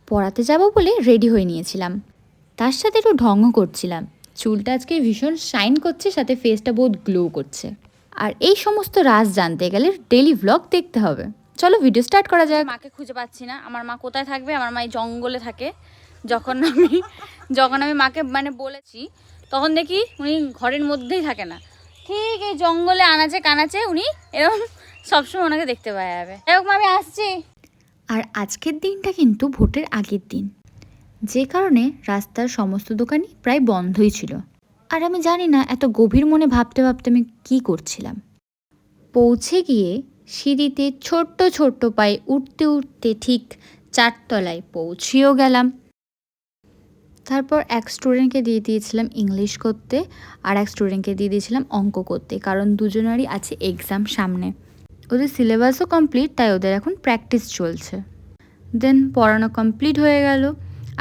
পড়াতে যাব বলে রেডি হয়ে নিয়েছিলাম, তার সাথে একটু ঢঙও করছিলাম। চুলটা আজকে ভীষণ শাইন করছে, সাথে ফেসটা বহুত গ্লো করছে। আর এই সমস্ত রাজ জানতে গেলে ডেলি ভ্লগ দেখতে হবে। চলো ভিডিও স্টার্ট করা যাক। মাকে খুঁজে পাচ্ছি না, আমার মা কোথায় থাকবে? আমার মা এই জঙ্গলে থাকে। যখন আমি মাকে মানে বলেছি, তখন দেখি উনি ঘরের মধ্যেই থাকে না, ঠিক এই জঙ্গলে আনাচে কানাচে উনি এরকম সবসময় ওনাকে দেখতে পাওয়া যাবে। এরকম আমি আসছি। আর আজকের দিনটা কিন্তু ভোটের আগের দিন, যে কারণে রাস্তার সমস্ত দোকানই প্রায় বন্ধই ছিল। আর আমি জানি না এত গভীর মনে ভাবতে ভাবতে আমি কী করছিলাম। পৌঁছে গিয়ে সিঁড়িতে ছোট্ট ছোট্ট পায়ে উঠতে উঠতে ঠিক 4 তলায় পৌঁছেও গেলাম। তারপর এক স্টুডেন্টকে দিয়ে দিয়েছিলাম ইংলিশ করতে, আর এক স্টুডেন্টকে দিয়ে দিয়েছিলাম অঙ্ক করতে, কারণ দুজনেরই আছে এক্সাম সামনে। ওদের সিলেবাসও কমপ্লিট, তাই ওদের এখন প্র্যাকটিস চলছে। দেন পড়ানো কমপ্লিট হয়ে গেল।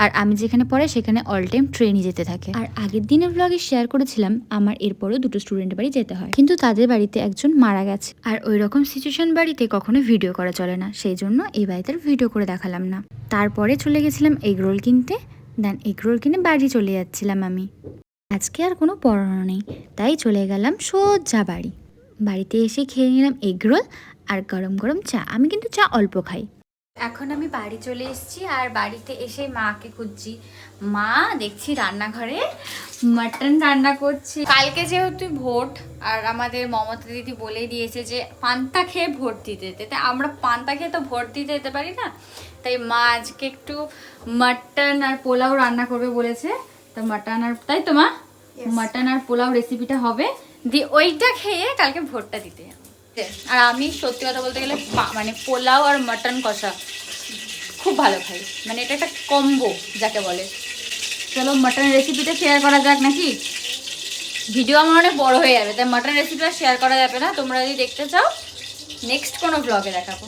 আর আমি যেখানে পড়াই সেখানে অল টাইম ট্রেনই যেতে থাকে। আর আগের দিনের ব্লগে শেয়ার করেছিলাম আমার এরপরেও 2 স্টুডেন্টের বাড়ি যেতে হয়, কিন্তু তাদের বাড়িতে একজন মারা গেছে। আর ওই রকম সিচুয়েশন বাড়িতে কখনো ভিডিও করা চলে না, সেই জন্য এই বাড়িতে ভিডিও করে দেখালাম না। তারপরে চলে গেছিলাম এগরোল কিনতে। দেন এগরোল কিনে বাড়ি চলে যাচ্ছিলাম আমি। আজকে আর কোনো পড়ানো নেই, তাই চলে গেলাম সোজা বাড়ি। বাড়িতে এসে খেয়ে নিলাম এগরোল আর গরম গরম চা। আমি কিন্তু চা অল্প খাই। এখন আমি বাড়ি চলে এসেছি, আর বাড়িতে এসে মাকে খুঁজছি। মা দেখছি রান্নাঘরে মাটন রান্না করছি। কালকে যেহেতু ভোট, আর আমাদের মমতা দিদি বলেই দিয়েছে যে পান্তা খেয়ে ভোট দিতে যেতে, তাই আমরা পান্তা খেয়ে তো ভোট দিতে যেতে পারি না। তাই মা আজকে একটু মাটন আর পোলাও রান্না করবে বলেছে। তো মাটন আর, তাই তো মা, মাটন আর পোলাও রেসিপিটা হবে, দিয়ে ওইটা খেয়ে কালকে ভোটটা দিতে যাবো। আর আমি সত্যি কথা বলতে গেলে মানে পোলাও আর মাটন কষা খুব ভালো খাই, মানে এটা একটা কম্বো যাকে বলে। চলো মাটন রেসিপিটা শেয়ার করা যাক নাকি? ভিডিও আমার অনেক বড় হয়ে যাবে, তাই মাটন রেসিপিটা শেয়ার করা যাবে না। তোমরা যদি দেখতে চাও নেক্সট কোনো ব্লগে দেখাবো।